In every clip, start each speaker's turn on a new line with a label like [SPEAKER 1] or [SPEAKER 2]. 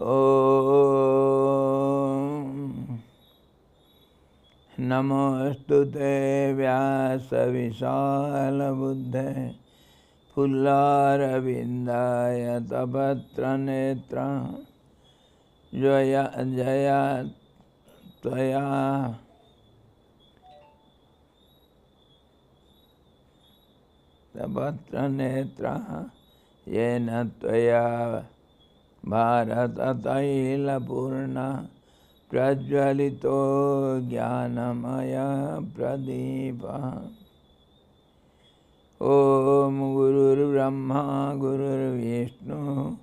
[SPEAKER 1] Om Namostute Vyasa Visala Buddhe Pullara Vindaya Tapatra Netra Jaya Jaya Tvaya Tapatra Netra Yena Tvaya Bharata Taila Purna Prajvalito Jnanamaya Pradipa Om Gurur Brahma Gurur Vishnu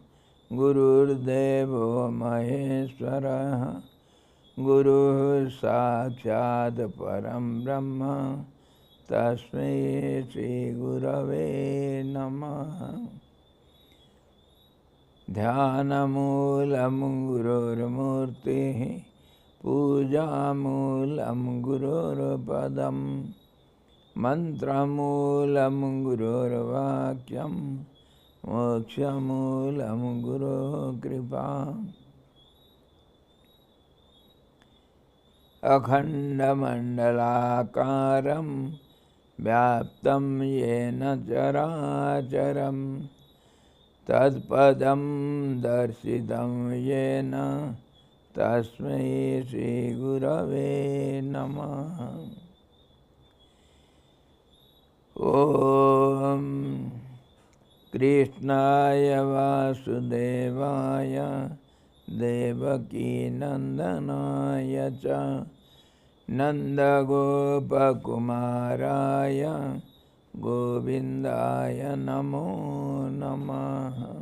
[SPEAKER 1] Gurur Devo Maheshwara Guru Sakshat Param Brahma Tasmai Shri Gurave Namaha Dhyanamoolam Gururmurti Pujamoolam Gururpadam Mantramoolam Gururvakyam Mokshamoolam Guru Kripa Akhandamandalakaram Vyaptam Yena Characharam Tadpadam Darsitam Yena Tasmai Shri Gurave Namaha Om Krishnaya Vasudevaya Devaki Nandanaya Cha Nanda Gopakumaraya Govindaya Namo Namaha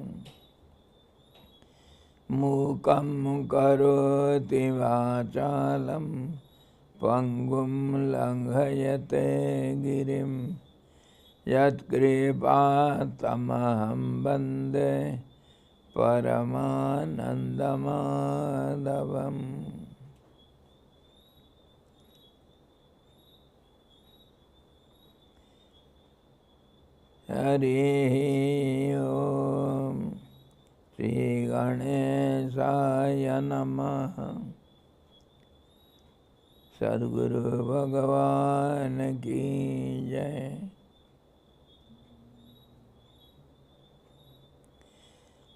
[SPEAKER 1] Mukam Karoti Vachalam Pangum Langhayate Girim Yat Kripatamaham Bande Paramanandamadavam Hari Om Shri Ganesaya Namaha Sadguru Bhagavan Ki Jai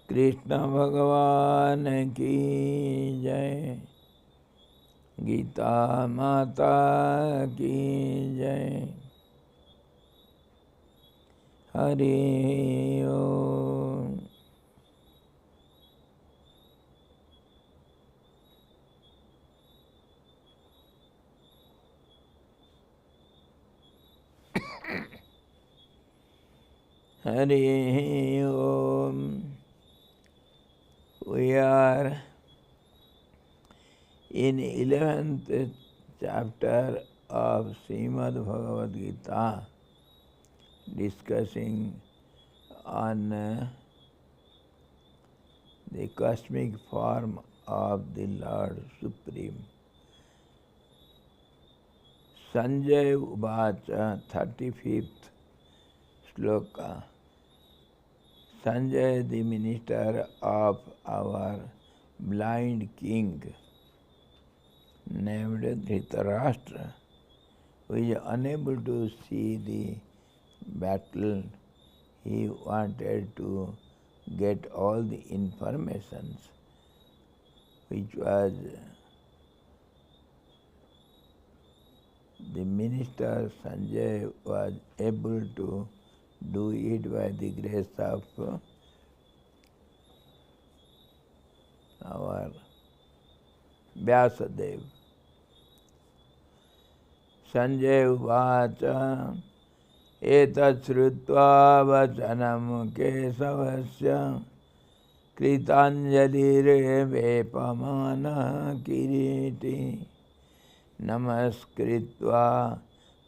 [SPEAKER 1] Krishna Bhagavan Ki Jai Gita Mata Ki Jai Hari Om Hari Om. We are in 11th chapter of Srimad Bhagavad Gita, discussing on the cosmic form of the Lord Supreme. Sanjay Uvacha, 35th sloka. Sanjay, the minister of our blind king, named Dhritarashtra, who is unable to see the battle. He wanted to get all the informations, which was the minister Sanjay was able to do it by the grace of our Vyasadeva. Sanjay Uvacha Etat Shrutva Vachanam Kesavasya Kritanjalire Vepamana Kiriti Namaskritva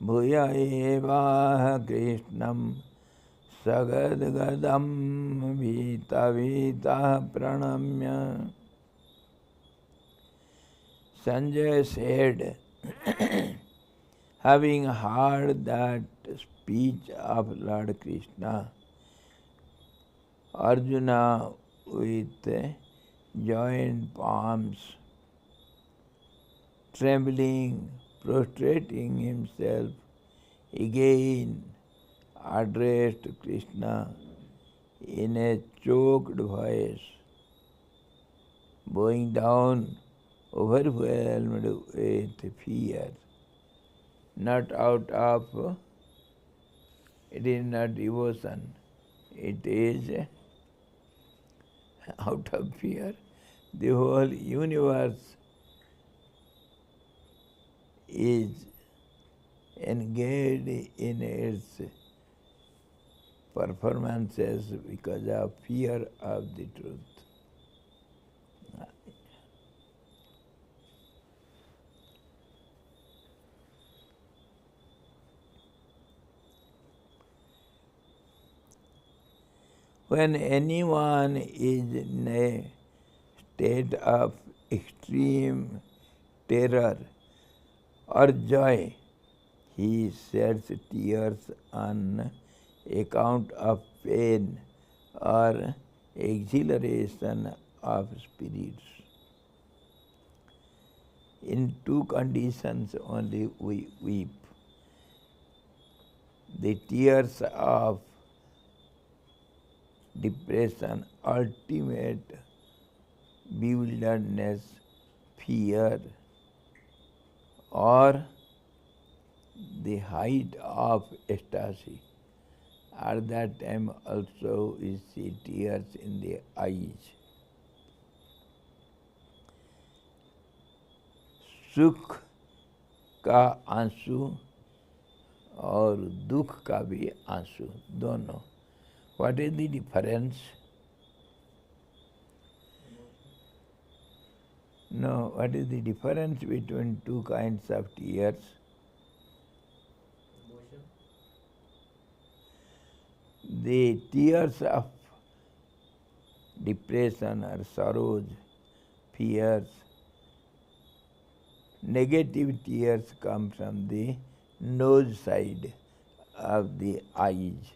[SPEAKER 1] Bhuya Eva Krishnam Sagadgadam Vita Vita Pranamya. Sanjay said, having heard that speech of Lord Krishna, Arjuna with joined palms, trembling, prostrating himself, again addressed Krishna in a choked voice, bowing down, overwhelmed with fear, not out of, it is not devotion, it is out of fear. The whole universe is engaged in its performances because of fear of the truth. When anyone is in a state of extreme terror or joy, he sheds tears on account of pain or exhilaration of spirits. In two conditions only we weep. The tears of depression, ultimate bewilderedness, fear, or the height of ecstasy. At that time also we see tears in the eyes. सुख का आंसू और दुख का भी आंसू, दोनों. What is the difference? No, what is the difference between two kinds of tears? The tears of depression or sorrows, fears, negative tears come from the nose side of the eyes,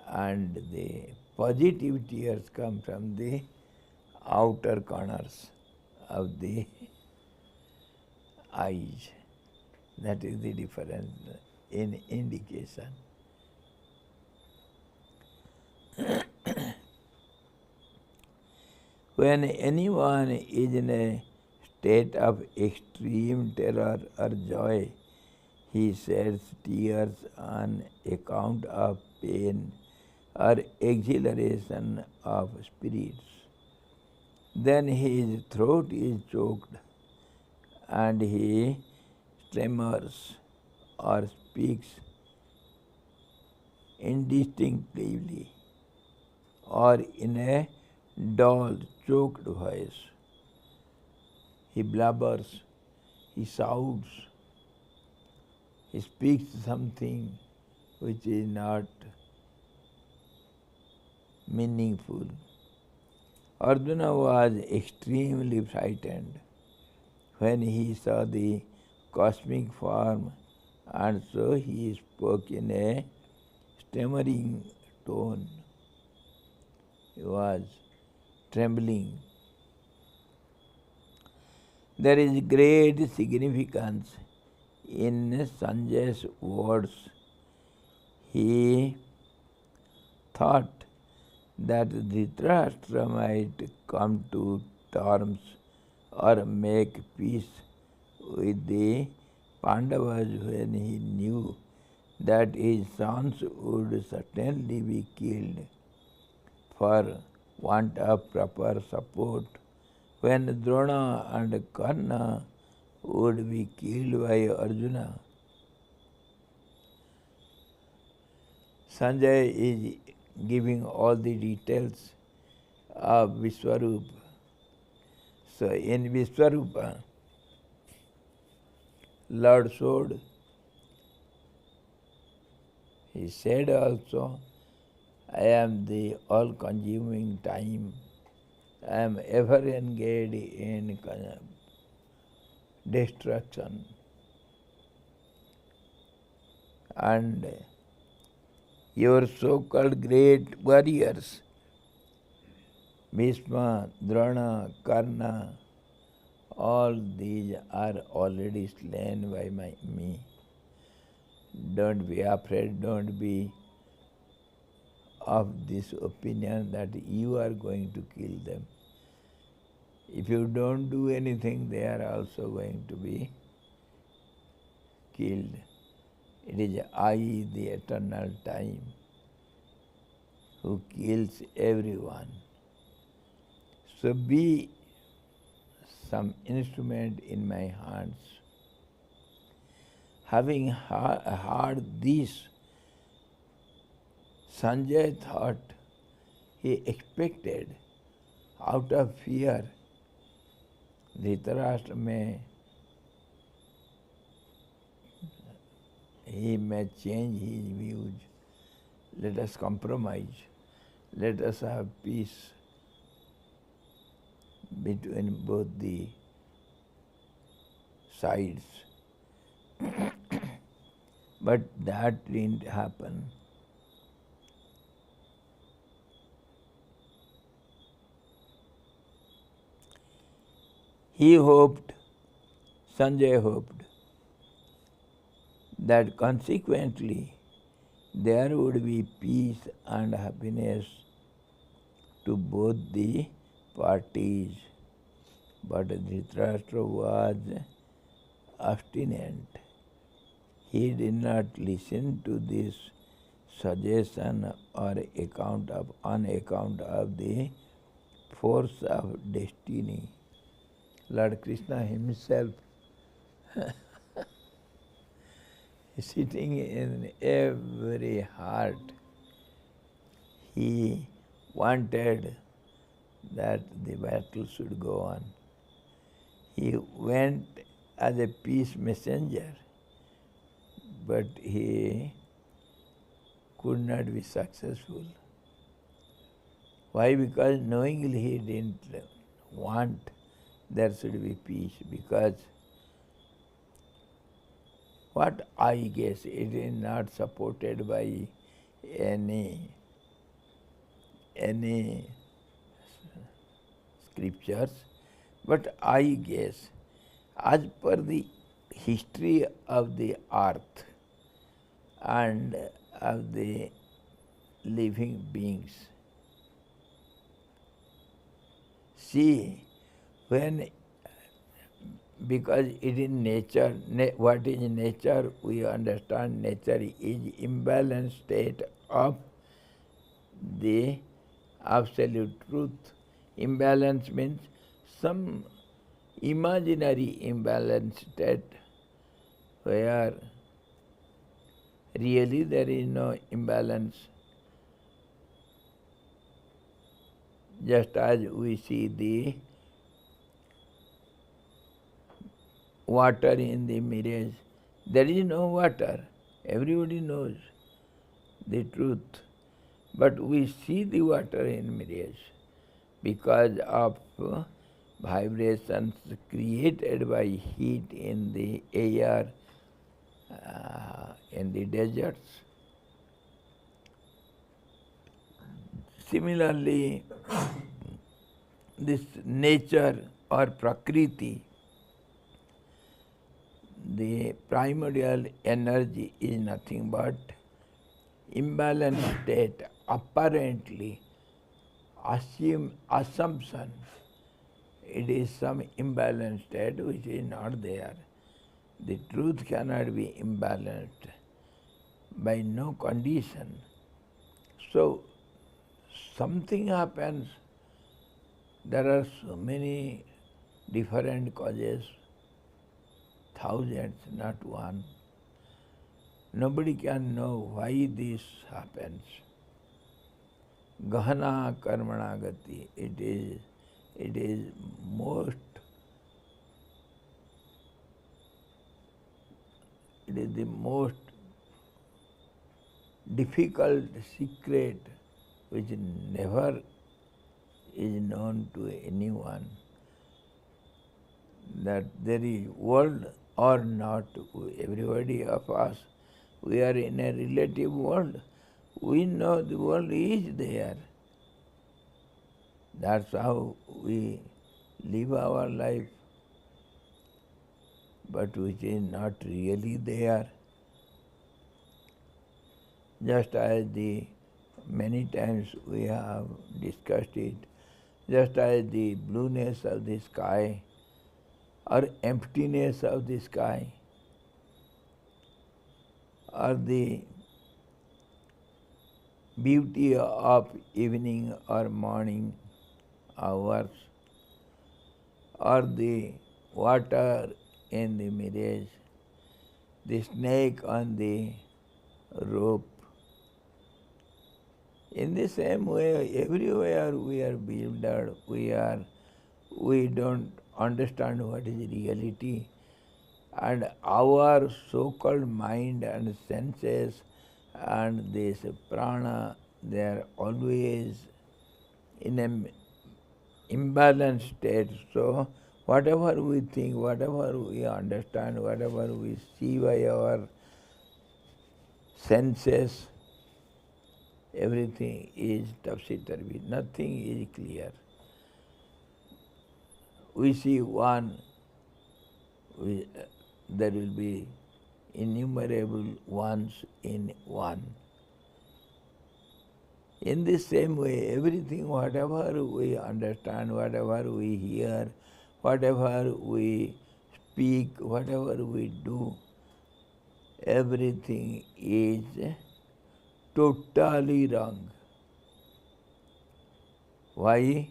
[SPEAKER 1] and the positive tears come from the outer corners of the eyes. That is the difference in indication. When anyone is in a state of extreme terror or joy, he sheds tears on account of pain or exhilaration of spirits. Then his throat is choked and he stammers or speaks indistinctly or in a dull, choked voice. He blubbers, he shouts, he speaks something which is not meaningful. Arjuna was extremely frightened when he saw the cosmic form, and so he spoke in a stammering tone. He was trembling. There is great significance in Sanjay's words. He thought that Dhritarashtra might come to terms or make peace with the Pandavas when he knew that his sons would certainly be killed for want of proper support, when Drona and Karna would be killed by Arjuna. Sanjay is giving all the details of Vishwarupa. So in Vishwarupa, Lord showed, he said also, I am the all-consuming time. I am ever engaged in destruction. And your so-called great warriors, Bhishma, Drona, Karna, all these are already slain by me. Don't be afraid, don't be of this opinion that you are going to kill them. If you don't do anything, they are also going to be killed. It is I, the eternal time, who kills everyone. So be some instrument in my hands. Having heard this, Sanjay thought, he expected, out of fear, Dhritarashtra he may change his views. Let us compromise. Let us have peace between both the sides. But that didn't happen. He hoped, Sanjay hoped, that consequently there would be peace and happiness to both the parties. But Dhritarashtra was obstinate. He did not listen to this suggestion on account of the force of destiny. Lord Krishna himself is sitting in every heart. He wanted that the battle should go on. He went as a peace messenger, but he could not be successful. Why? Because knowingly he didn't want there should be peace, because what I guess, it is not supported by any scriptures, but I guess, as per the history of the earth and of the living beings, see, because it is nature, what is nature? We understand nature is imbalanced state of the absolute truth. Imbalance means some imaginary imbalanced state where really there is no imbalance. Just as we see the water in the mirage, there is no water. Everybody knows the truth. But we see the water in mirage because of vibrations created by heat in the air, in the deserts. Similarly, this nature or Prakriti, the primordial energy is nothing but imbalanced state, apparently assumption. It is some imbalanced state which is not there. The truth cannot be imbalanced by no condition. So something happens. There are so many different causes, thousands, not one. Nobody can know why this happens. Gahana karmana gati. It is the most difficult secret which never is known to anyone, that there is world or not. Everybody of us, we are in a relative world. We know the world is there. That's how we live our life, but which is not really there. Just as many times we have discussed it, just as the blueness of the sky or emptiness of the sky or the beauty of evening or morning hours or the water in the mirage, the snake on the rope. In the same way, everywhere we are bewildered, we don't understand what is reality, and our so-called mind and senses and this prana, they are always in an imbalanced state. So whatever we think, whatever we understand, whatever we see by our senses, everything is topsy-turvy, nothing is clear. We see one, there will be innumerable ones in one. In the same way, everything, whatever we understand, whatever we hear, whatever we speak, whatever we do, everything is totally wrong. Why?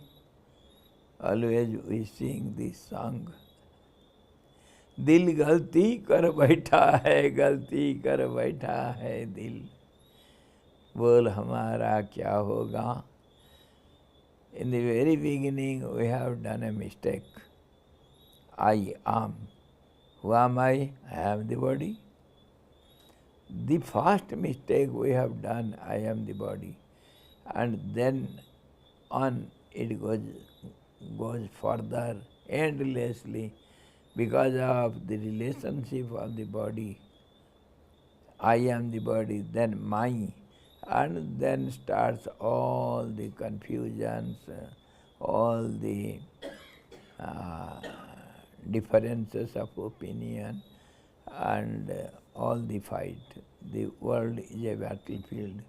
[SPEAKER 1] Always we sing this song. दिल गलती कर बैठा है, गलती कर बैठा है दिल, बोल हमारा क्या होगा. In the very beginning we have done a mistake. I am. Who am I? I am the body. The first mistake we have done, I am the body. And then on it goes further endlessly because of the relationship of the body. I am the body, then my, and then starts all the confusions, all the differences of opinion, and all the fight. The world is a battlefield.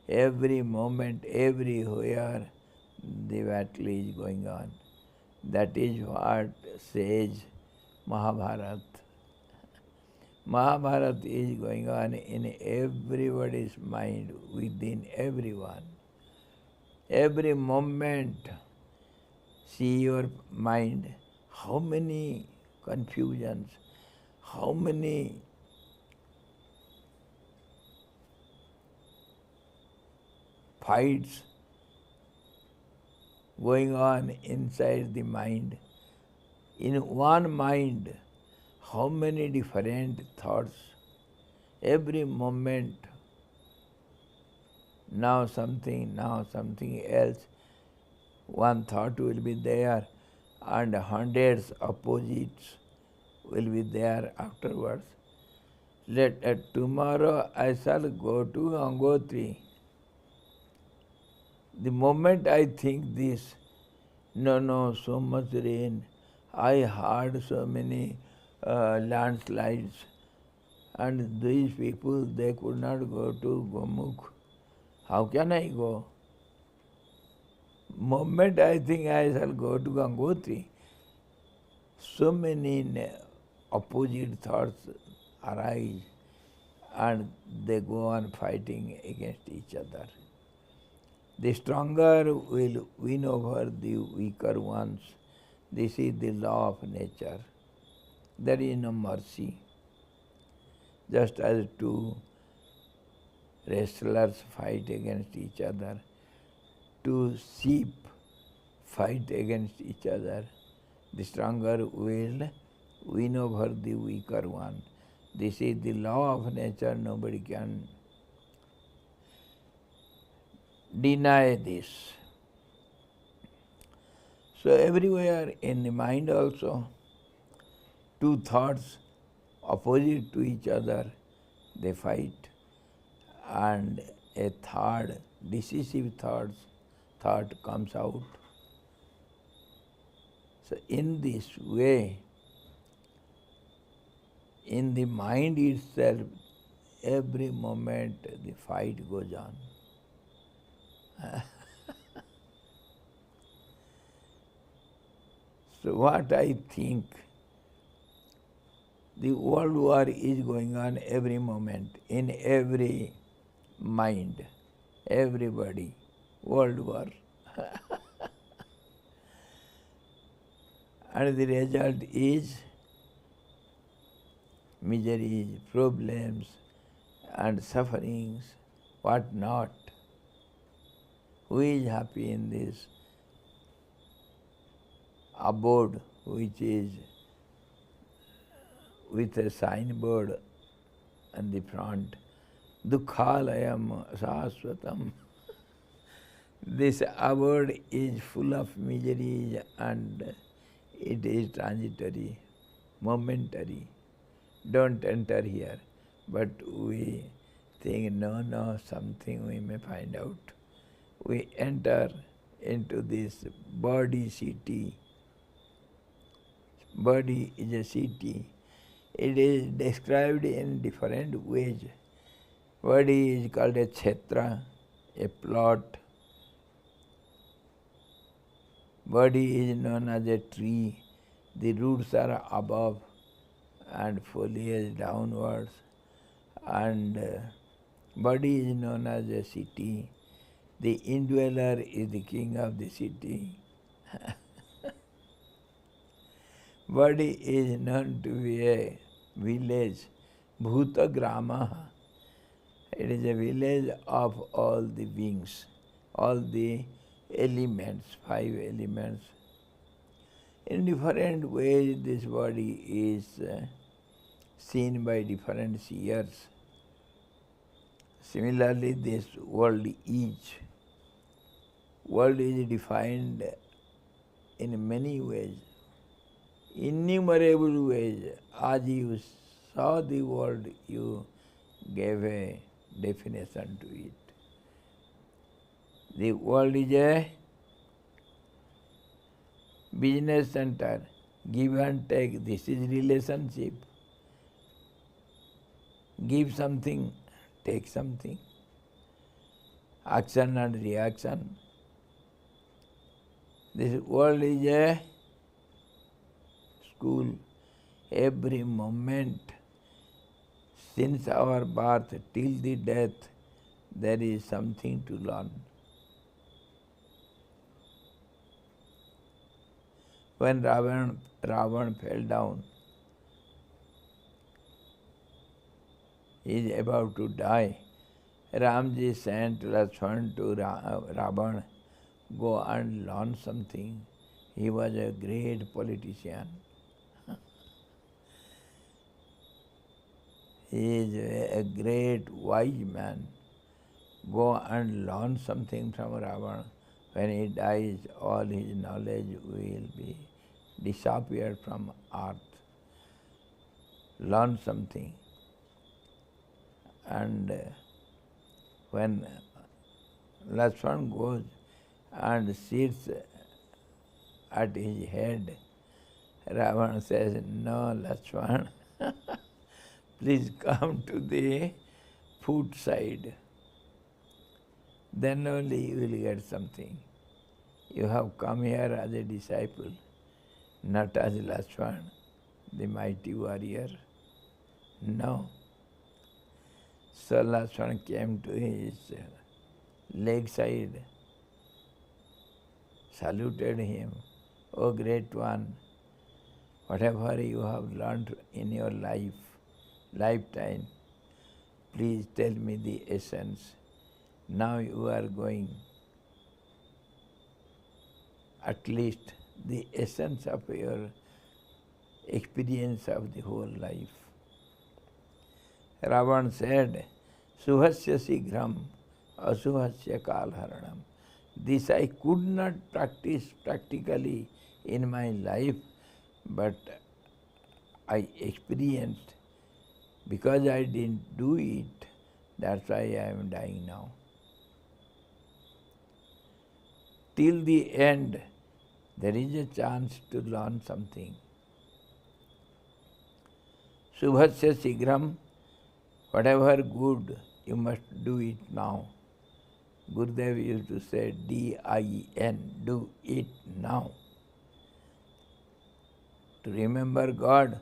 [SPEAKER 1] Every moment, everywhere, the battle is going on. That is what says Mahabharata. Mahabharata is going on in everybody's mind, within everyone. Every moment, see your mind, how many confusions, how many fights going on inside the mind. In one mind, how many different thoughts, every moment, now something else, one thought will be there and hundreds opposites will be there afterwards. Tomorrow I shall go to Gangotri. The moment I think this, no, so much rain, I heard so many landslides, and these people, they could not go to Gomukh. How can I go? Moment I think I shall go to Gangotri, so many opposite thoughts arise and they go on fighting against each other. The stronger will win over the weaker ones. This is the law of nature. There is no mercy. Just as two wrestlers fight against each other, two sheep fight against each other, the stronger will win over the weaker one. This is the law of nature. Nobody can deny this. So everywhere in the mind also, two thoughts opposite to each other, they fight, and a third decisive thought comes out So in this way, in the mind itself, every moment the fight goes on. So what I think, the world war is going on every moment, in every mind, everybody, world war. And the result is miseries, problems, and sufferings, what not. Who is happy in this abode which is with a signboard on the front, Dukhalayam Saswatam. This abode is full of miseries and it is transitory, momentary. Don't enter here. But we think, no, something we may find out. We enter into this body city. Body is a city. It is described in different ways. Body is called a kshetra, a plot. Body is known as a tree. The roots are above and foliage downwards. And body is known as a city. The indweller is the king of the city. Body is known to be a village, Bhuta Grama. It is a village of all the beings, all the elements, 5 elements. In different ways this body is seen by different seers. Similarly, this world is. World is defined in many ways, innumerable ways. As you saw the world, you gave a definition to it. The world is a business center, give and take. This is relationship. Give something, take something. Action and reaction. This world is a school. Every moment, since our birth till the death, there is something to learn. When Ravan fell down, he is about to die. Ramji sent Lakshman to Ravan, go and learn something. He was a great politician. He is a great wise man. Go and learn something from Ravan. When he dies, all his knowledge will be disappeared from earth. Learn something. And when Lakshman goes and sits at his head, Ravan says, no, Lakshman, please come to the foot side. Then only you will get something. You have come here as a disciple, not as Lakshman, the mighty warrior. No. So Lakshman came to his leg side, saluted him. O great one, whatever you have learned in your lifetime, please tell me the essence. Now you are going, at least the essence of your experience of the whole life. Ravan said, Suhasya Sighram, Asuhasya Kalharanam. This I could not practice practically in my life, but I experienced. Because I didn't do it, that's why I am dying now. Till the end, there is a chance to learn something. Shubhasya Shigram, whatever good, you must do it now. Gurudev used to say D-I-N, do it now. To remember God,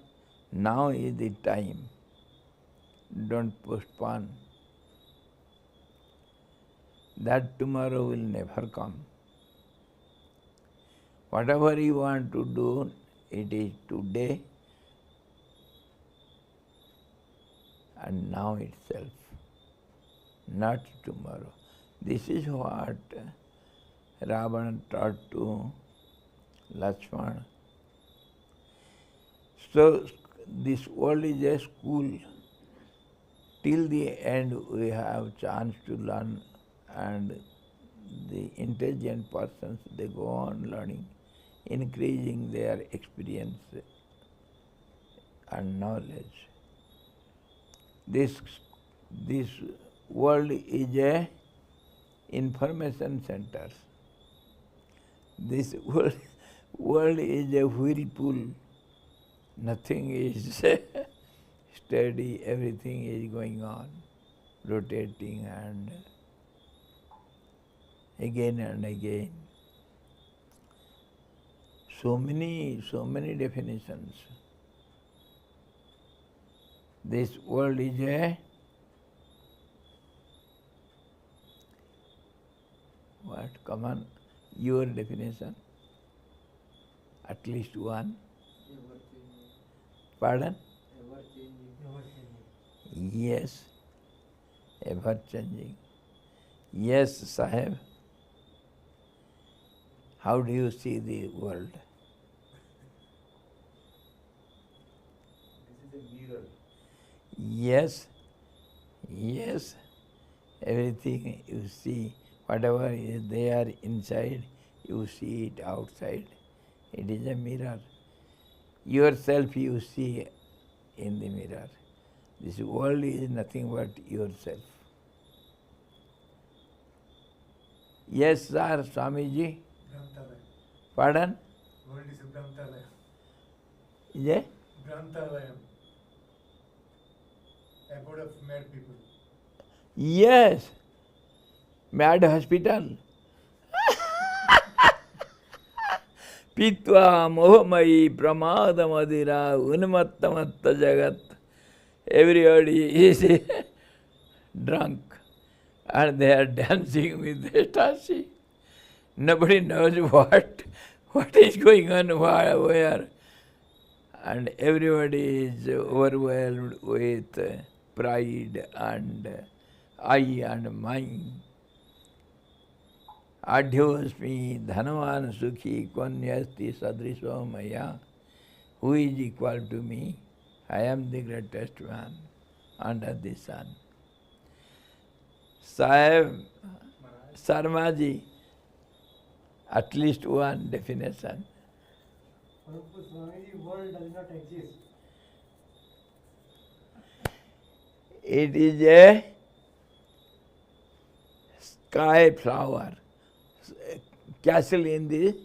[SPEAKER 1] now is the time. Don't postpone. That tomorrow will never come. Whatever you want to do, it is today and now itself, not tomorrow. This is what Ravana taught to Lakshmana. So this world is a school. Till the end we have chance to learn, and the intelligent persons, they go on learning, increasing their experience and knowledge. This world is a information center. This world is a whirlpool. Nothing is steady, everything is going on, rotating and again and again. So many definitions. This world is a what? Come on, your definition. At least one. Pardon? Yes, ever changing. Yes, Sahib. How do you see the world?
[SPEAKER 2] This is a mirror.
[SPEAKER 1] Yes, everything you see, whatever is there inside, you see it outside. It is a mirror. Yourself you see in the mirror. This world is nothing but yourself. Yes, sir, Swamiji. Pardon?
[SPEAKER 2] World is a Granthālaya.
[SPEAKER 1] Yeah?
[SPEAKER 2] Granthālaya. Abode of mad people.
[SPEAKER 1] Yes. Mad hospital. Pitva mohamai pramadamadira unmattamatta jagat. Everybody is drunk and they are dancing with ecstasy. Nobody knows what is going on where. And everybody is overwhelmed with pride and I and mine. Adhyosmi dhanavan sukhi konyasti sadriso maya. Who is equal to me? I am the greatest man under the sun. Sahib, Sarmaji, at least one definition.
[SPEAKER 2] Swamiji, world does not exist.
[SPEAKER 1] It is a sky flower, castle in the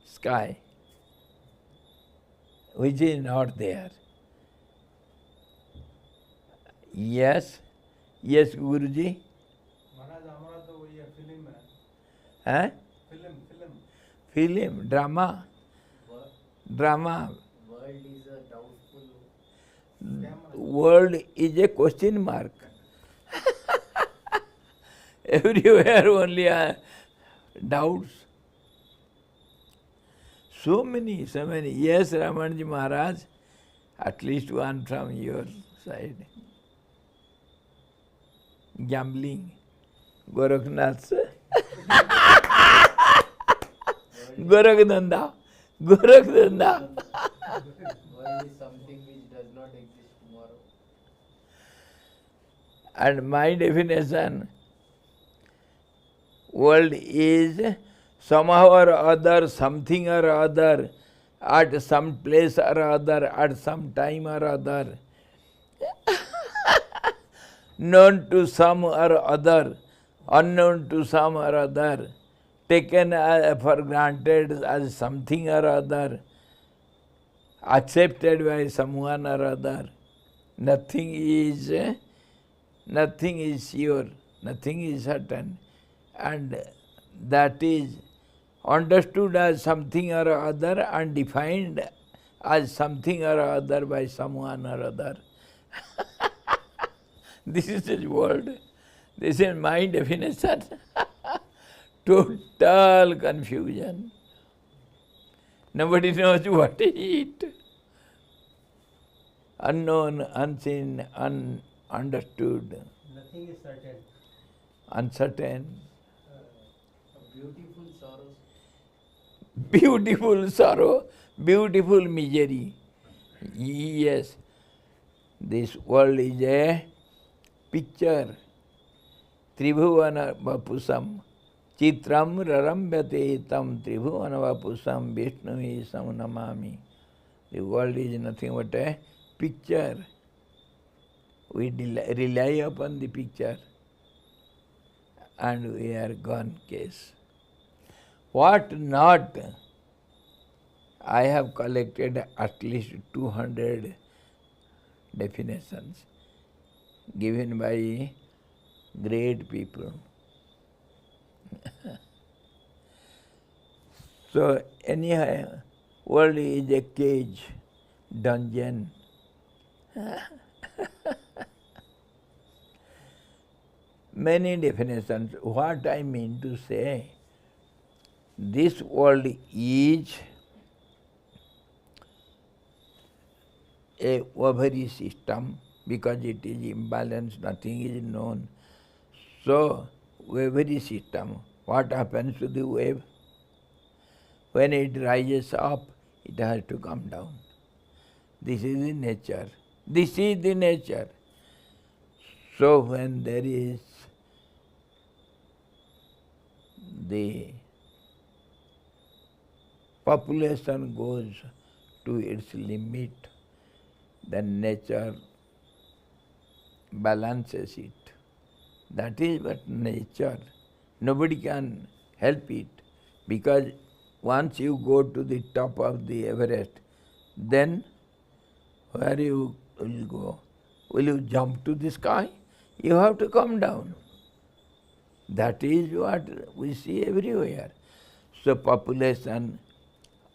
[SPEAKER 1] sky, which is not there. Yes, Guruji.
[SPEAKER 2] महाराज हमारा तो वही है film है.
[SPEAKER 1] Huh? Film, drama.
[SPEAKER 3] World is a doubtful.
[SPEAKER 1] World is a question mark. Everywhere only doubts. So many. Yes, Ramanji Maharaj, at least one from your side. Gambling. Gorakhnath. Gorakhdanda.
[SPEAKER 3] World is something which does not exist tomorrow.
[SPEAKER 1] And my definition, world is somehow or other, something or other, at some place or other, at some time or other, known to some or other, unknown to some or other, taken for granted as something or other, accepted by someone or other. Nothing is sure, nothing is certain, and that is understood as something or other and defined as something or other by someone or other. This is the world. This is my definition. Total confusion. Nobody knows what is it. Unknown, unseen, ununderstood,
[SPEAKER 2] Nothing is certain.
[SPEAKER 1] uncertain.
[SPEAKER 3] A beautiful sorrow.
[SPEAKER 1] Beautiful sorrow, beautiful misery. Yes, this world is a picture. Tribhuvana vapusam chitram rarambyate tam tribhuvana vapusam Vishnu samnamami. The world is nothing but a picture. We rely upon the picture and we are gone case. What not? I have collected at least 200 definitions given by great people. So anyhow, world is a cage, dungeon. Many definitions. What I mean to say, this world is a ovary system because it is imbalanced, nothing is known. So, ovary system, what happens to the wave? When it rises up, it has to come down. This is the nature. This is the nature. So when there is the population goes to its limit, then nature balances it. That is but nature. Nobody can help it, because once you go to the top of the Everest, then where you will go? Will you jump to the sky? You have to come down. That is what we see everywhere. So population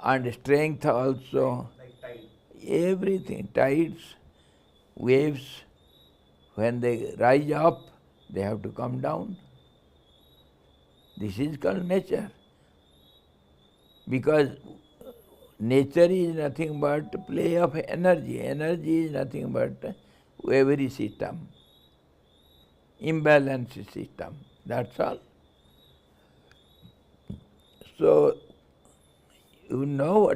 [SPEAKER 1] and strength also,
[SPEAKER 2] Like tide.
[SPEAKER 1] everything, tides, waves, when they rise up, they have to come down. This is called nature. Because nature is nothing but play of energy. Energy is nothing but every system, imbalanced system. That's all. So you know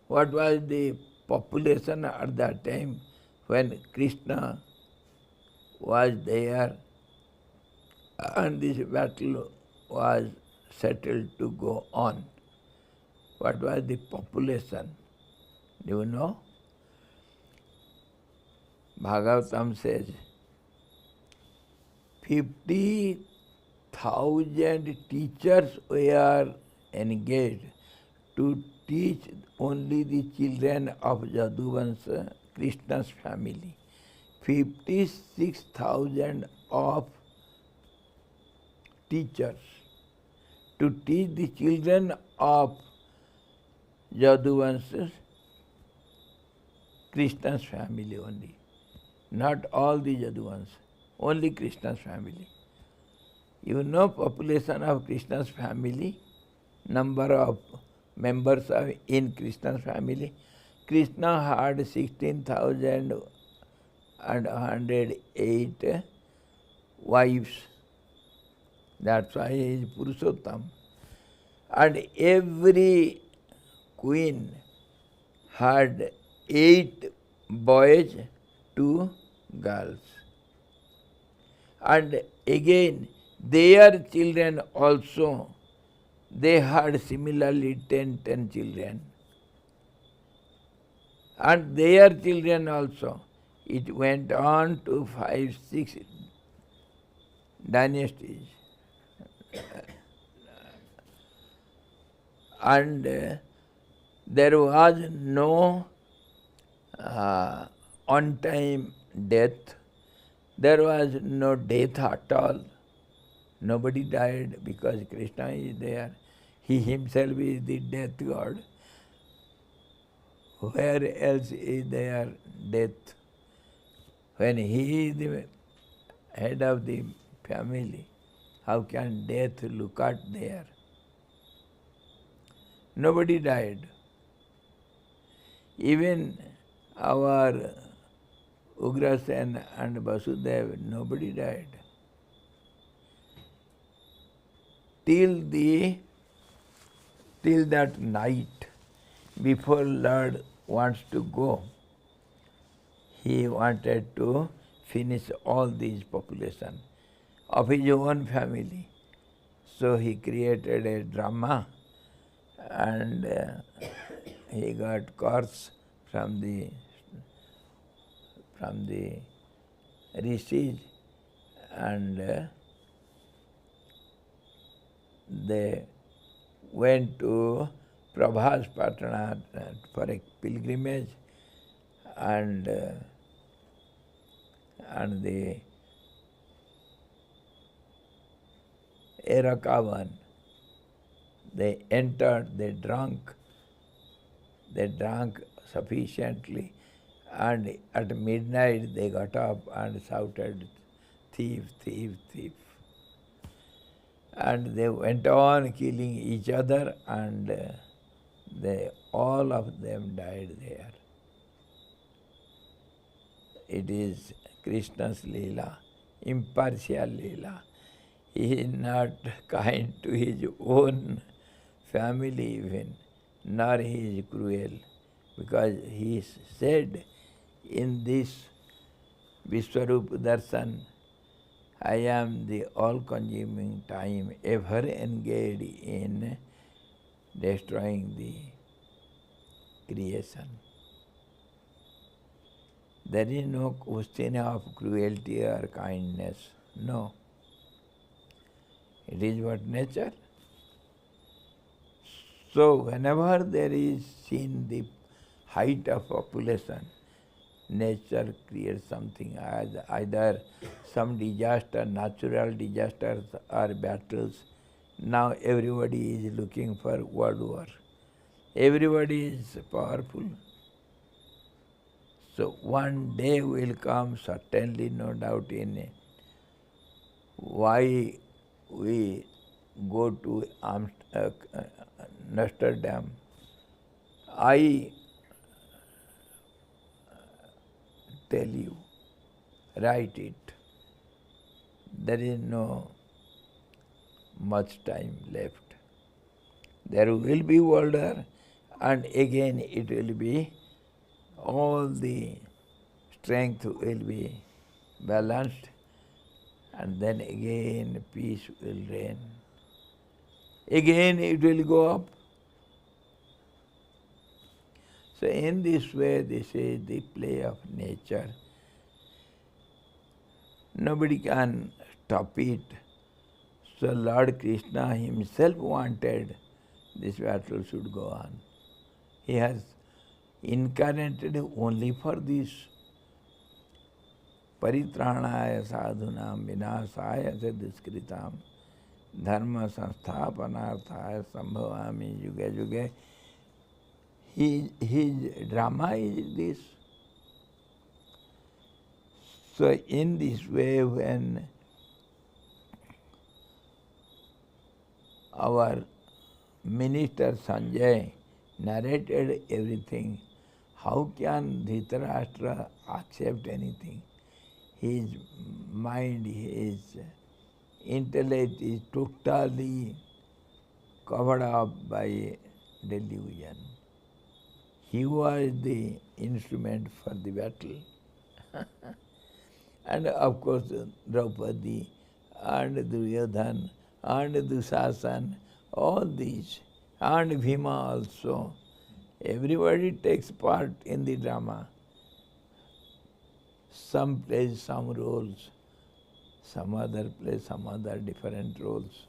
[SPEAKER 1] what was the population at that time when Krishna was there and this battle was settled to go on. What was the population? Do you know? Bhagavatam says 50,000 teachers were engaged to teach only the children of Jaduvansa, Krishna's family. 56,000 of teachers to teach the children of Jaduvansa, Krishna's family only. Not all the Jaduvans, only Krishna's family. You know population of Krishna's family, number of members in Krishna's family. Krishna had 16,108 wives. That's why he is Purushottam. And every queen had 8 boys, 2 girls. And again, their children also, they had similarly 10 children. And their children also. It went on to 5, 6 dynasties. And there was no on-time death. There was no death at all. Nobody died because Krishna is there. He himself is the death god. Where else is there death? When he is the head of the family, how can death look at there? Nobody died. Even our Ugrasen and Vasudev, nobody died. Till that night, before Lord wants to go, he wanted to finish all these population of his own family. So he created a drama, and he got corpse from the rishis, and they went to Prabhas Patana for a pilgrimage, and the Erakavan, they entered, they drank sufficiently, and at midnight they got up and shouted, "Thief, thief, thief." And they went on killing each other, and all of them died there. It is Krishna's Leela, impartial Leela. He is not kind to his own family even, nor he is cruel, because he said in this Vishwarup Darshan, I am the all-consuming time, ever engaged in destroying the creation. There is no question of cruelty or kindness, no. It is what nature. So whenever there is seen the height of population, nature creates something, either some disaster, natural disasters or battles. Now everybody is looking for world war. Everybody is powerful. So one day will come, certainly, no doubt in it. Why we go to Amsterdam? I tell you, write it. There is no much time left. There will be world war, and again it will be, all the strength will be balanced, and then again peace will reign. Again it will go up. So in this way, this is the play of nature. Nobody can stop it. So Lord Krishna himself wanted this battle should go on. He has incarnated only for this. Paritranaya sadhunam vinasaya se duskritam dharma sansthapanarthaya sambhavami yuge yuge. His drama is this. So in this way, when our minister Sanjay narrated everything, how can Dhritarashtra accept anything? His mind, his intellect is totally covered up by delusion. He was the instrument for the battle. And of course Draupadi and Duryodhan and Dusasan, all these, and Bhima also. Everybody takes part in the drama. Some plays some roles, some other plays some other different roles.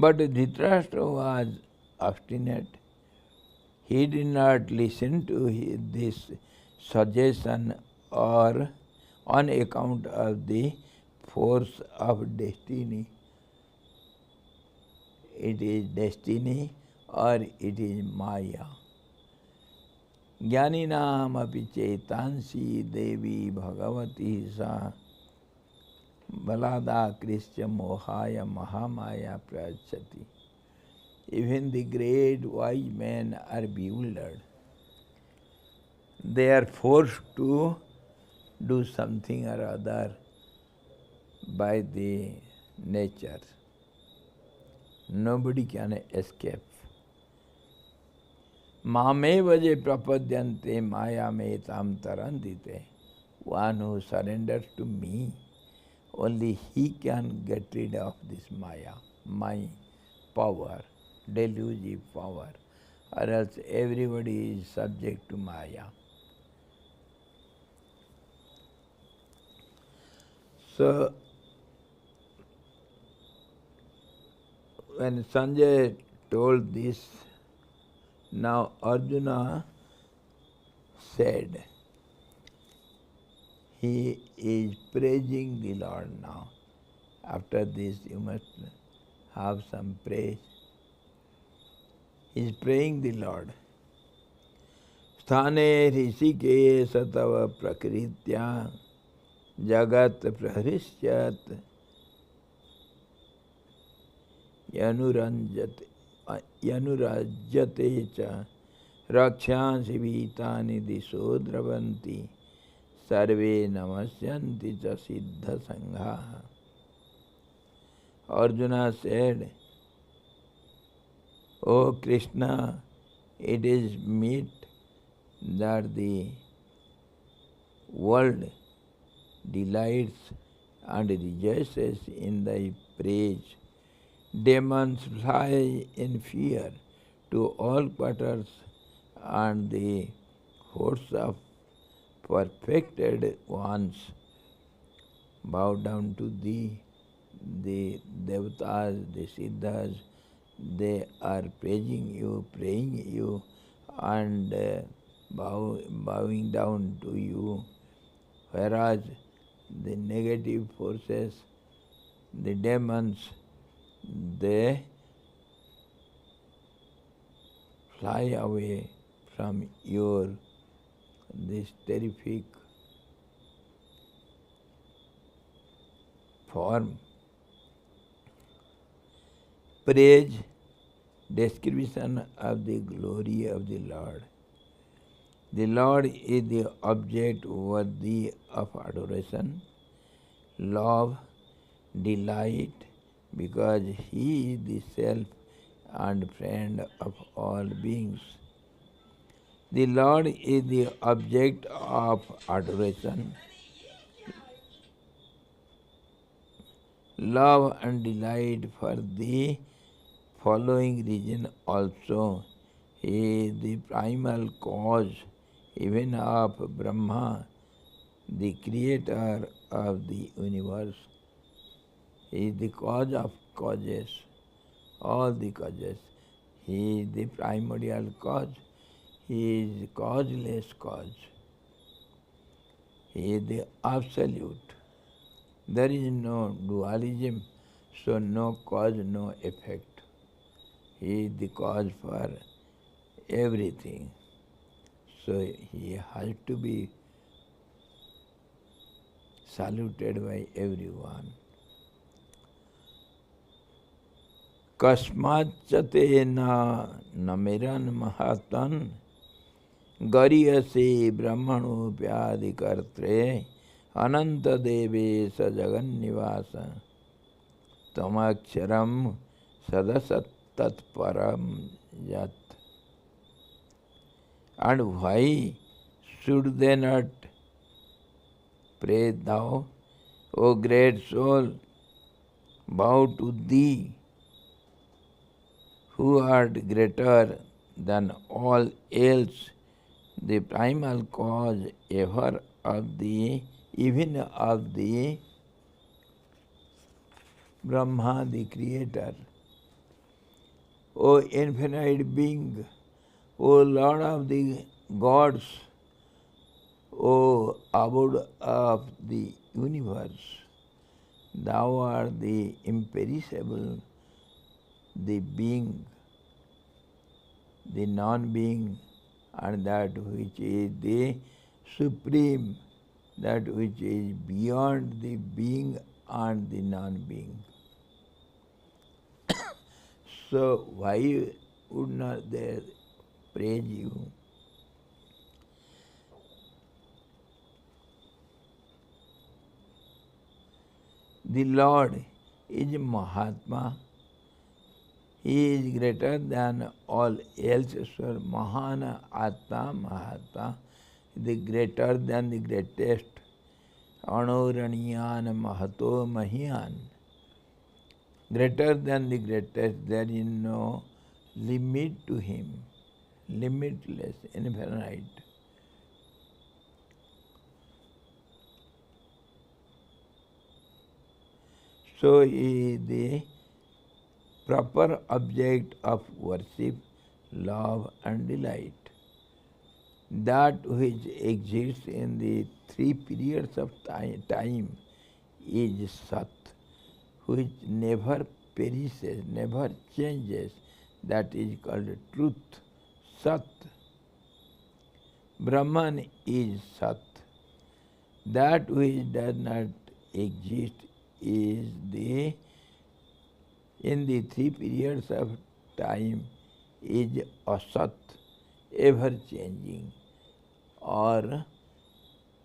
[SPEAKER 1] But Dhritarashtra was obstinate. He did not listen to this suggestion or on account of the force of destiny. It is destiny or it is Maya. Jnaninam api chetansi devi bhagavati sa balada krishya mohaya mahamaya prachati. Even the great wise men are bewildered. They are forced to do something or other by the nature. Nobody can escape. Mame vaje prapadyante maya me tam tarandite. One who surrenders to me, only he can get rid of this maya, my power, delusive power, or else everybody is subject to maya. So, when Sanjay told this, now Arjuna said, he is praising the Lord now. After this you must have some praise. He is praying the Lord. Sthane rishikesha tava prakritya jagat prahrishyat yanurajyate cha rakshansi vitani disho dravanti sarve namasyanti cha siddha sangha. Arjuna said, O Krishna, it is meet that the world delights and rejoices in thy praise. Demons fly in fear to all quarters, and the hosts of perfected ones bow down to thee. The devatas, the siddhas, they are praising you, praying you, and bowing down to you, whereas the negative forces, the demons, they fly away from your this terrific form. Praise, description of the glory of the Lord. The Lord is the object worthy of adoration, love, delight, because He is the self and friend of all beings. The Lord is the object of adoration, love and delight for the following reason also. He is the primal cause even of Brahma, the creator of the universe. He is the cause of causes, all the causes. He is the primordial cause. He is the causeless cause. He is the absolute. There is no dualism, so no cause, no effect. He is the cause for everything. So He has to be saluted by everyone. Kasmachate na namiran mahatan gariyase brahmanu pyadi kartre ananta deve sa jagan nivasa tamaksharam sadasat tatparam yat. And why should they not pray thou, O great soul, bow to thee, who art greater than all else, the primal cause ever of the, even of the Brahma, the creator. O infinite being, O Lord of the gods, O abode of the universe, Thou art the imperishable, the being, the non-being, and that which is the supreme, that which is beyond the being and the non-being. So why would not they praise you? The Lord is Mahatma. He is greater than all else. So Mahana Atma Mahatma, the greater than the greatest. Anuraniyan Mahato Mahiyan. Greater than the greatest, there is no limit to him. Limitless, infinite. So he is the proper object of worship, love and delight. That which exists in the three periods of time is Sat, which never perishes, never changes. That is called truth, Sat. Brahman is Sat. That which does not exist is in the three periods of time is Asat, ever changing, or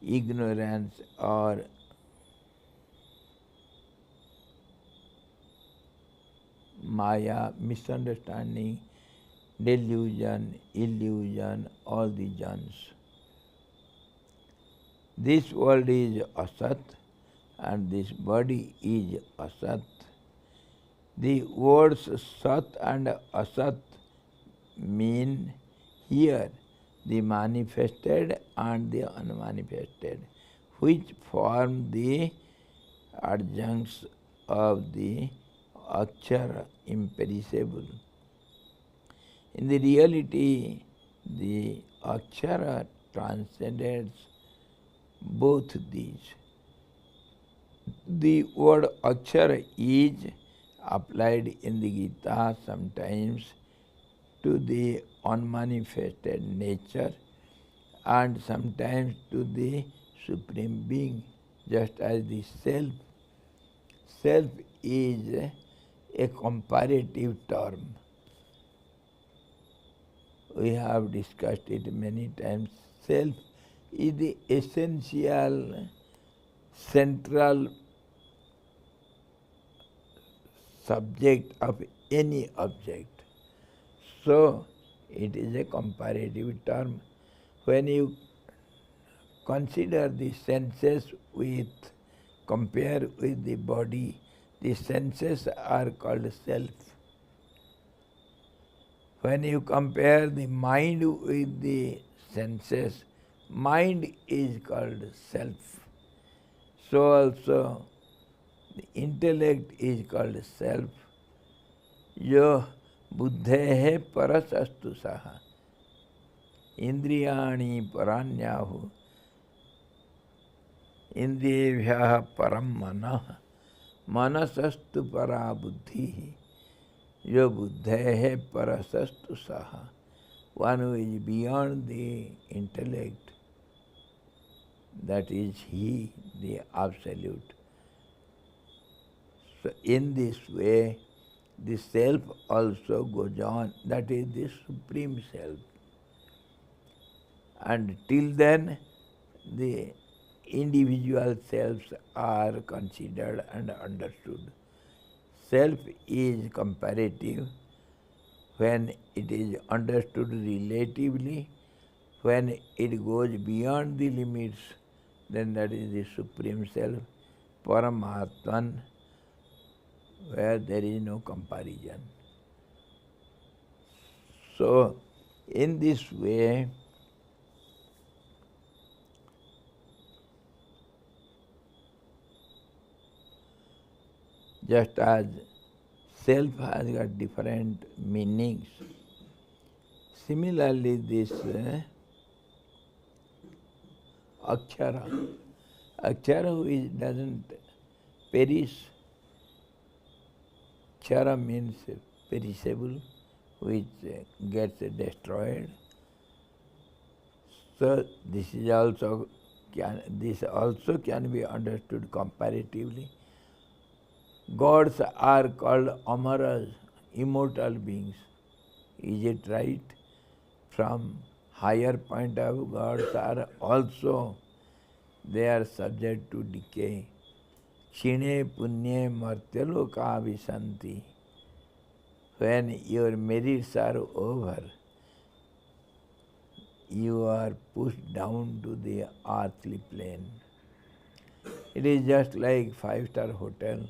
[SPEAKER 1] ignorance, or Maya, misunderstanding, delusion, illusion, all the jans. This world is Asat and this body is Asat. The words Sat and Asat mean here the manifested and the unmanifested, which form the adjuncts of the Akshara, imperishable. In the reality, the Akshara transcends both these. The word Akshara is applied in the Gita sometimes to the unmanifested nature and sometimes to the Supreme Being, just as the Self. Self is a comparative term. We have discussed it many times. Self is the essential, central subject of any object. So, it is a comparative term. When you consider the senses compare with the body, the senses are called self. When you compare the mind with the senses, mind is called self. So also the intellect is called self. Yo buddhehe parasastu saha indriyani paranyahu indriyevyaha param manah manasastu para buddhihi. Yo buddhehe parasastu saha. One who is beyond the intellect, that is he, the Absolute. So in this way, the self also goes on, that is the Supreme Self. And till then, the individual selves are considered and understood. Self is comparative. When it is understood relatively, when it goes beyond the limits, then that is the Supreme Self, Paramatman, where there is no comparison. So, in this way, just as self has got different meanings. Similarly, this akshara which doesn't perish, kshara means perishable, which gets destroyed. So this also can be understood comparatively. Gods are called amaras, immortal beings. Is it right? From higher point of view, gods are also, they are subject to decay. Kshine punye martyaloka visanti. When your merits are over, you are pushed down to the earthly plane. It is just like five-star hotel.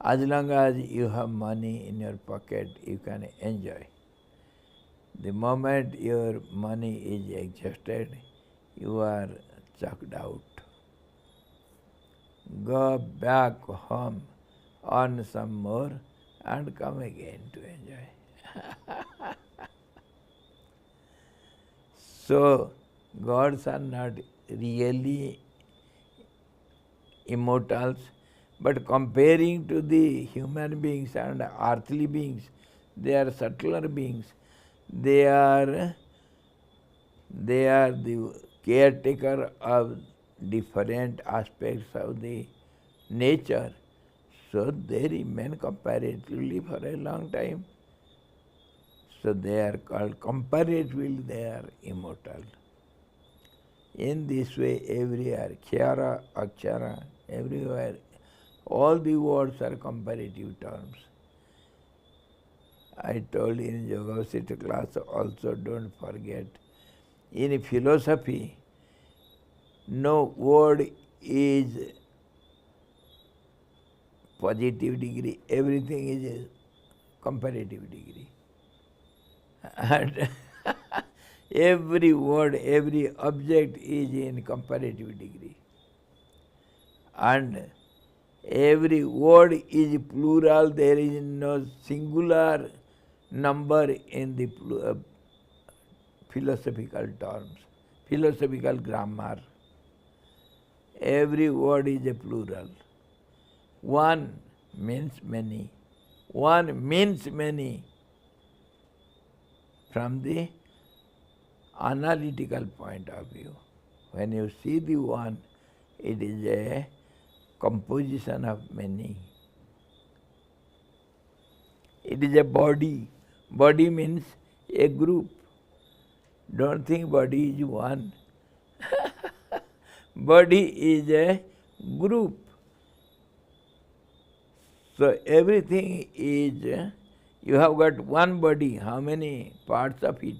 [SPEAKER 1] As long as you have money in your pocket, you can enjoy. The moment your money is exhausted, you are chucked out. Go back home, earn some more, and come again to enjoy. So, gods are not really immortals, but comparing to the human beings and earthly beings, they are subtler beings. They are the caretaker of different aspects of the nature. So they remain comparatively for a long time. So they are called comparatively, they are immortal. In this way, everywhere, kshara, akshara, everywhere, all the words are comparative terms. I told in Yoga Vasishtha class also, don't forget, in philosophy, no word is positive degree, everything is a comparative degree. And every word, every object is in comparative degree. And every word is plural, there is no singular number in the philosophical terms, philosophical grammar. Every word is a plural. One means many. One means many. From the analytical point of view, when you see the one, it is a composition of many. It is a body. Body means a group. Don't think body is one. Body is a group. So everything is, you have got one body, how many parts of it?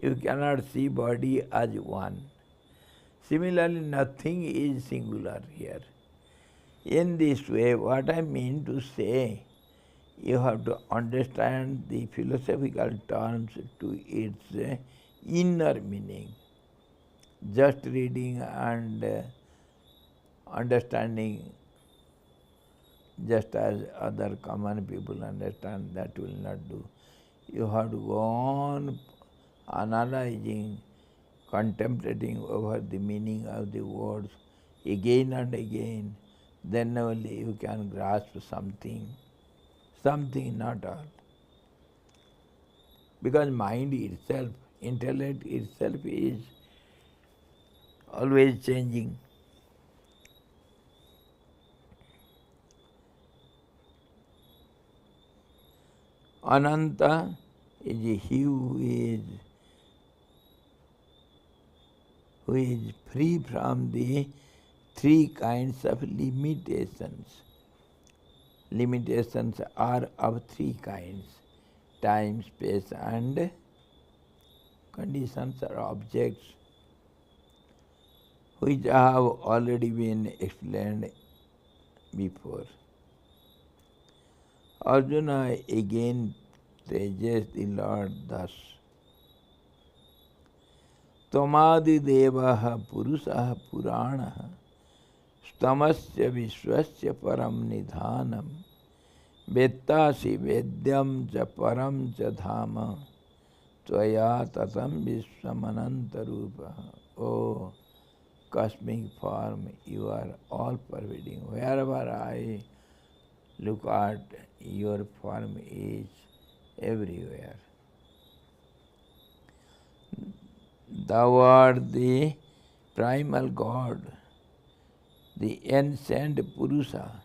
[SPEAKER 1] You cannot see body as one. Similarly, nothing is singular here. In this way, what I mean to say, you have to understand the philosophical terms to its inner meaning. Just reading and understanding, just as other common people understand, that will not do. You have to go on analyzing, contemplating over the meaning of the words again and again, then only you can grasp something, not all. Because mind itself, intellect itself is always changing. Ananta is he who is free from the three kinds of limitations. Limitations are of three kinds: time, space, and conditions or objects, which have already been explained before. Arjuna again praises the Lord thus: Tvamadi devaha purusah puranaha स्तमस्य विश्वस्य परम निधानम वेत्तासि वेद्यम च परम च धाम त्वया ततम विश्वमनंत रूप। ओ cosmic form, you are all pervading. Wherever I look at, your form is everywhere. Thou art the primal God, the ancient Purusha,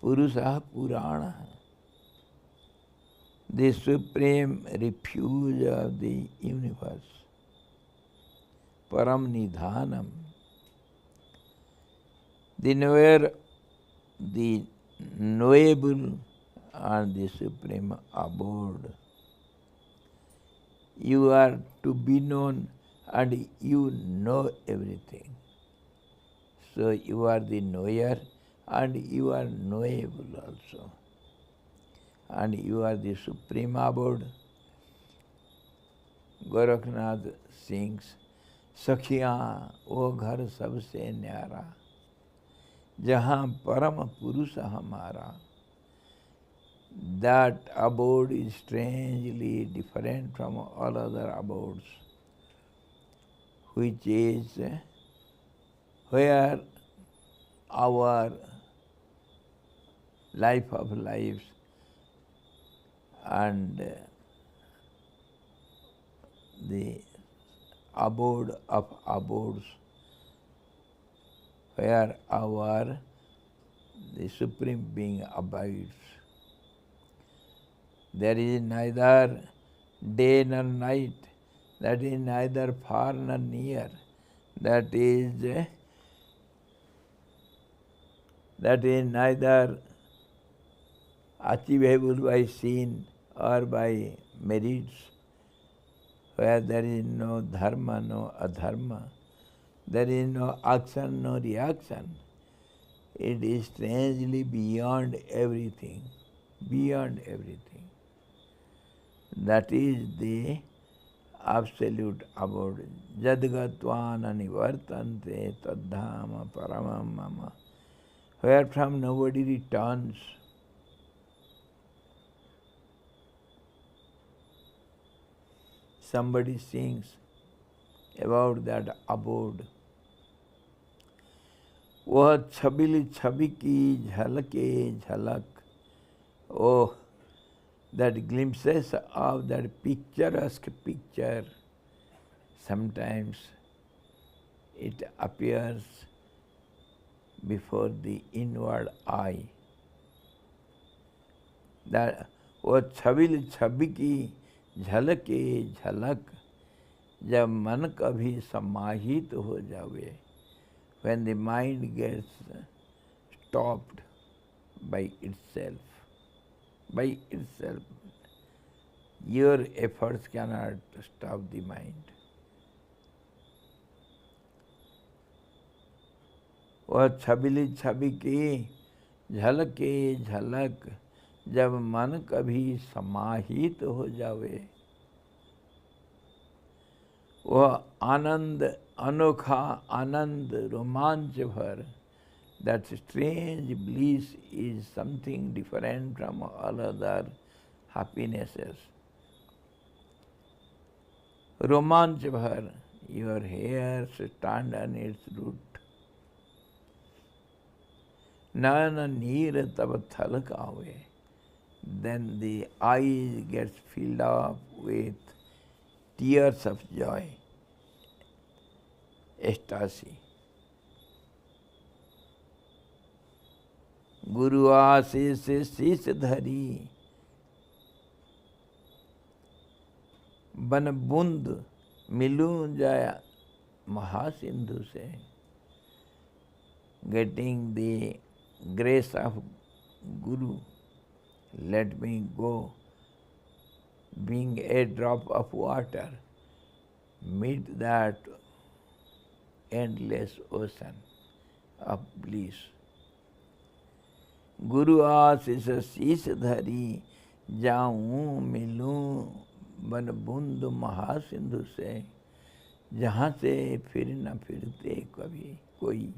[SPEAKER 1] Purusha Purana, the supreme refuge of the universe, Param Nidhanam, the knower, the knowable, and the supreme abode. You are to be known and you know everything. So you are the knower and you are knowable also. And you are the supreme abode. Gorakhnath sings, Sakhiyan, O ghar sabse nyara, jahan param purusa hamara. That abode is strangely different from all other abodes, which is where our life of lives and the abode of abodes, where the Supreme Being abides. There is neither day nor night, that is neither far nor near, that is neither achievable by sin or by merits, where there is no dharma, no adharma, there is no action, no reaction. It is strangely beyond everything, beyond everything. That is the absolute abode. Jadgatvana nivartante tadhama paramam mama, where from nobody returns. Somebody sings about that abode. वह छबिल छवि की झलके झलक. Oh, that glimpses of that picturesque picture, sometimes it appears before the inward eye. That वो छबिल छवि की झलके झलक, जब मन कभी समाहित हो जावे, when the mind gets stopped by itself. By itself. Your efforts cannot stop the mind. वह छबिली छवि की झलके झलक, जब मन कभी समाहित हो जावे, वह आनंद अनोखा आनंद रोमांच भर. That strange bliss is something different from all other happinesses. Romanch bhar, your hairs stand on its root. Nana neer tab thalak aave. Then the eyes gets filled up with tears of joy, ecstasy. गुरु आशीष शीश धरी, बन बूंद मिलूं जाया महासिंधु से. Getting the grace of Guru, let me go, being a drop of water, meet that endless ocean of bliss. गुरु आशीष शीश धरी, जाऊं मिलूं बन बूंद महासिंधु से. जहाँ से फिर न फिरते कभी कोई,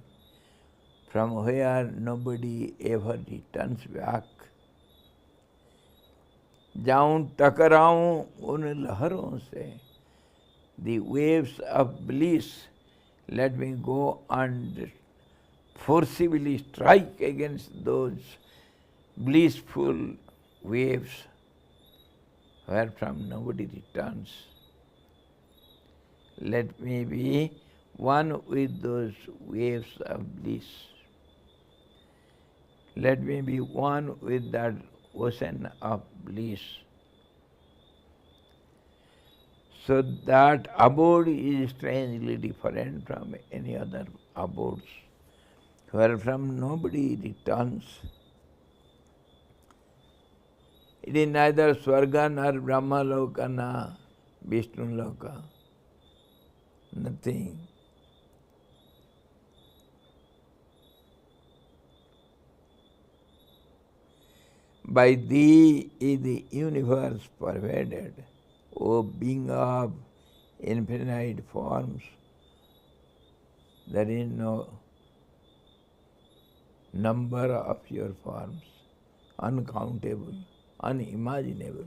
[SPEAKER 1] from where nobody ever returns back. जाऊं टकराऊं उन लहरों से, the waves of bliss, let me go and forcibly strike against those blissful waves where from nobody returns. Let me be one with those waves of bliss. Let me be one with that ocean of bliss. So that abode is strangely different from any other abodes, where from nobody returns. It is neither Swarga nor Brahma Loka nor Vishnu Loka. Nothing. By thee is the universe pervaded, O being of infinite forms. There is no number of your forms, uncountable, unimaginable.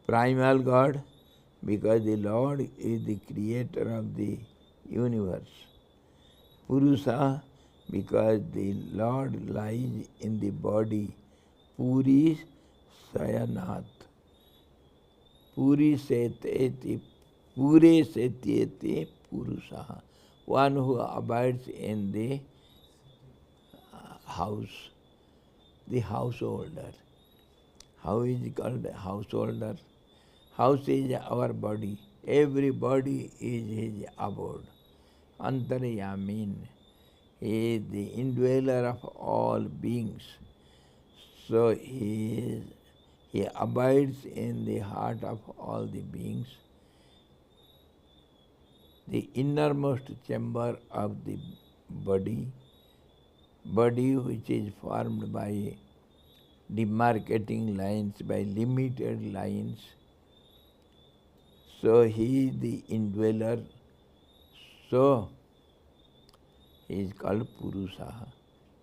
[SPEAKER 1] Primal God, because the Lord is the creator of the universe. Purusa, because the Lord lies in the body. Puri Sayanat. Puri Seteti, Pure Setyeti Purusa. One who abides in the house, the householder. How is it called householder? House is our body. Every body is his abode. Antaryamin. He is the indweller of all beings. So he abides in the heart of all the beings. The innermost chamber of the body which is formed by demarcating lines, by limited lines. So he is the indweller. So he is called Purusa,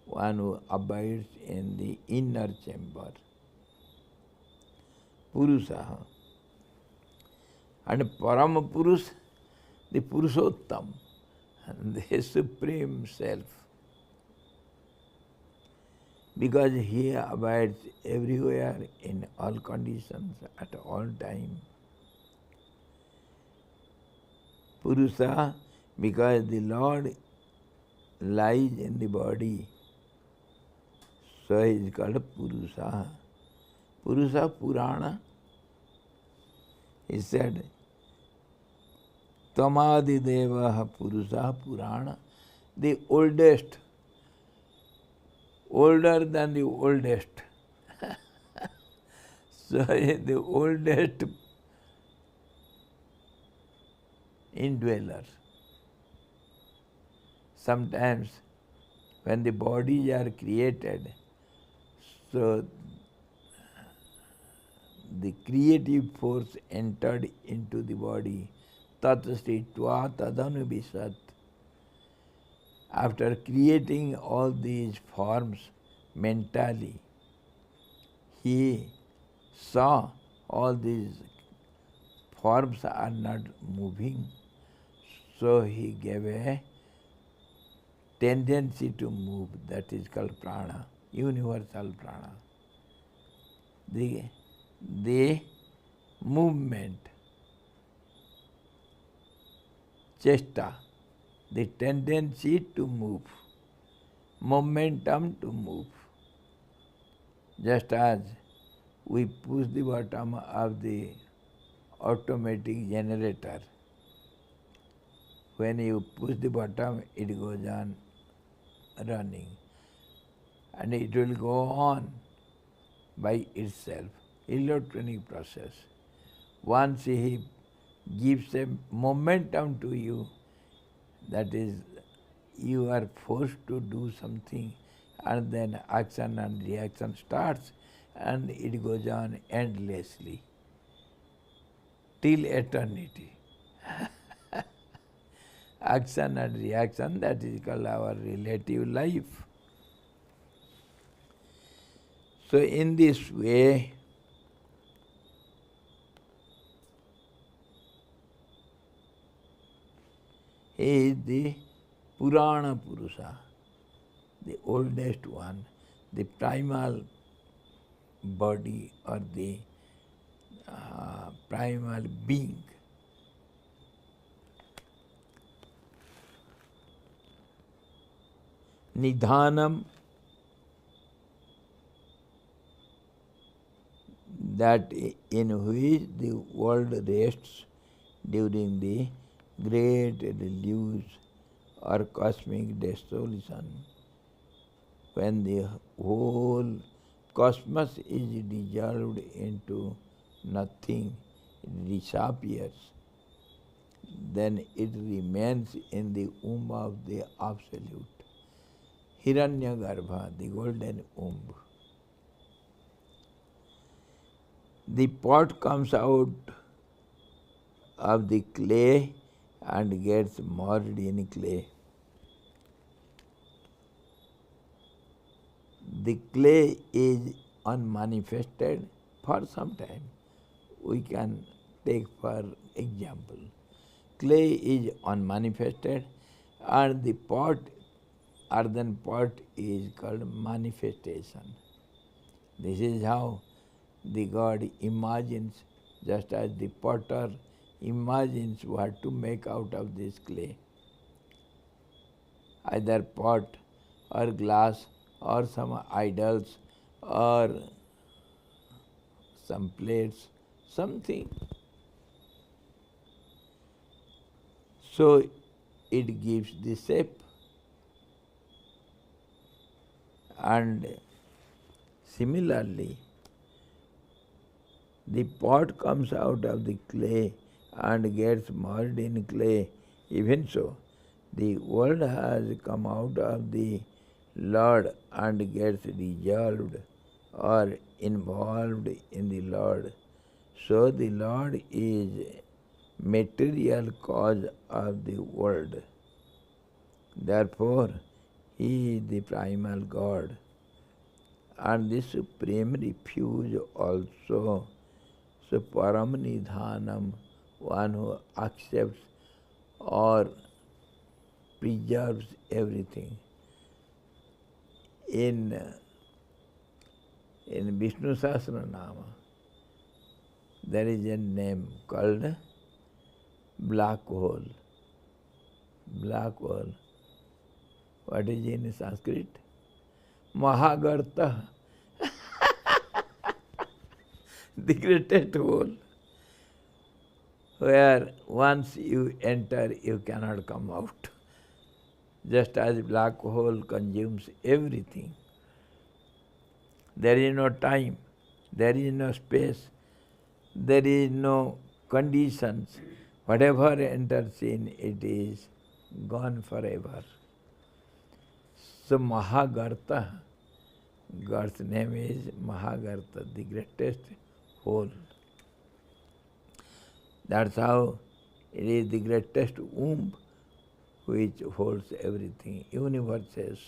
[SPEAKER 1] one who abides in the inner chamber. Purusa. And Parama Purus, the Purushottam, the Supreme Self. Because he abides everywhere in all conditions at all time. Purusa, because the Lord lies in the body, so he is called Purusa. Purusa Purana, he said, Tamadi Deva Purusa Purana, the oldest, older than the oldest. So the oldest indweller. Sometimes when the bodies are created, so the creative force entered into the body. Tat Sritva Tadanubhisat. After creating all these forms mentally, he saw all these forms are not moving, so he gave a tendency to move, that is called prana, universal prana. The movement, chesta, the tendency to move, momentum to move. Just as we push the button of the automatic generator, when you push the button, it goes on running. And it will go on by itself, electronic process. Once he gives a momentum to you, that is, you are forced to do something, and then action and reaction starts, and it goes on endlessly. till eternity. Action and reaction, that is called our relative life. So in this way, he is the Purana Purusha, the oldest one, the primal body or the primal being. Nidhanam, that in which the world rests during the great deluge or cosmic dissolution, when the whole cosmos is dissolved into nothing, it disappears, then it remains in the womb of the Absolute. Hiranyagarbha, the golden womb. The pot comes out of the clay and gets merged in clay. The clay is unmanifested for some time. We can take for example. Clay is unmanifested and the pot, earthen pot, is called manifestation. This is how the God imagines, just as the potter imagines what to make out of this clay. Either pot or glass or some idols or some plates, something. So it gives the shape. And similarly, the pot comes out of the clay and gets merged in clay. Even so, the world has come out of the Lord and gets dissolved or involved in the Lord. So the Lord is material cause of the world. Therefore, He is the primal God. And the supreme refuge also, so param nidhanam, one who accepts or preserves everything. In Vishnu Sahasranama, there is a name called black hole. Black hole. What is in Sanskrit? Mahagarta. The greatest hole, where once you enter, you cannot come out. Just as black hole consumes everything. There is no time, there is no space, there is no conditions. Whatever enters in, it is gone forever. So Mahagarta, God's name is Mahagarta, the greatest whole. That's how it is the greatest womb which holds everything, universes.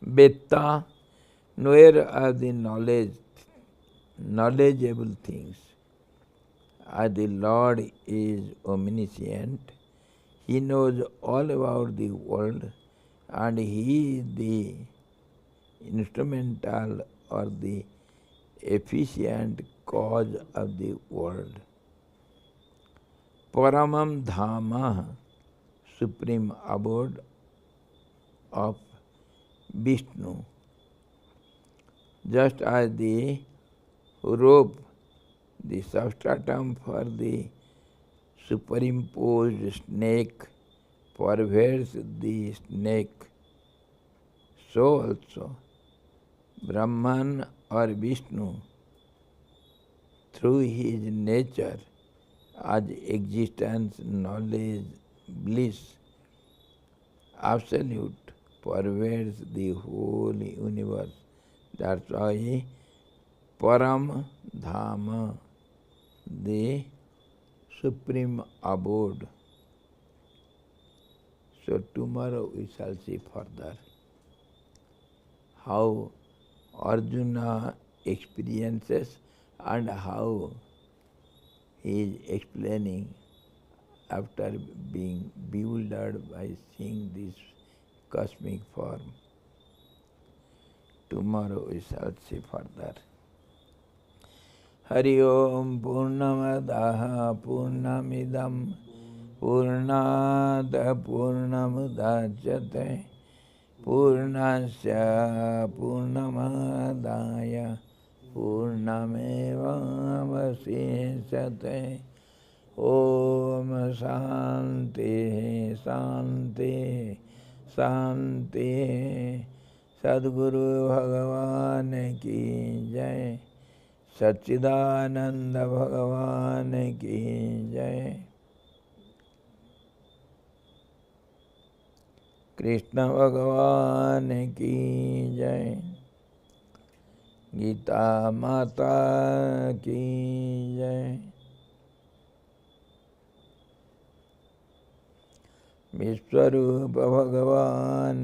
[SPEAKER 1] Vetta, knower of the knowledgeable things. As the Lord is omniscient, He knows all about the world and He is the instrumental or the efficient cause of the world. Paramam Dhama, supreme abode of Vishnu. Just as the rope, the substratum for the superimposed snake, pervades the snake, so also Brahman or Vishnu, through his nature as existence, knowledge, bliss, absolute, pervades the whole universe. That's why Param Dhama, the supreme abode. So tomorrow we shall see further how Arjuna experiences and how he is explaining after being bewildered by seeing this cosmic form. Tomorrow we shall see further. Hari Om Purnamadaha Purnamidam Purnada Purnamudachyate Purnasya Purnamadaya Purnameva Vasishyate. Om Shanti Shanti Shanti. Sadguru Bhagavan ki jai. Satchidananda Bhagavan ki jai. Krishna Bhagavan ki jai. Gita Mata ki jai. Vishwarupa Bhagavan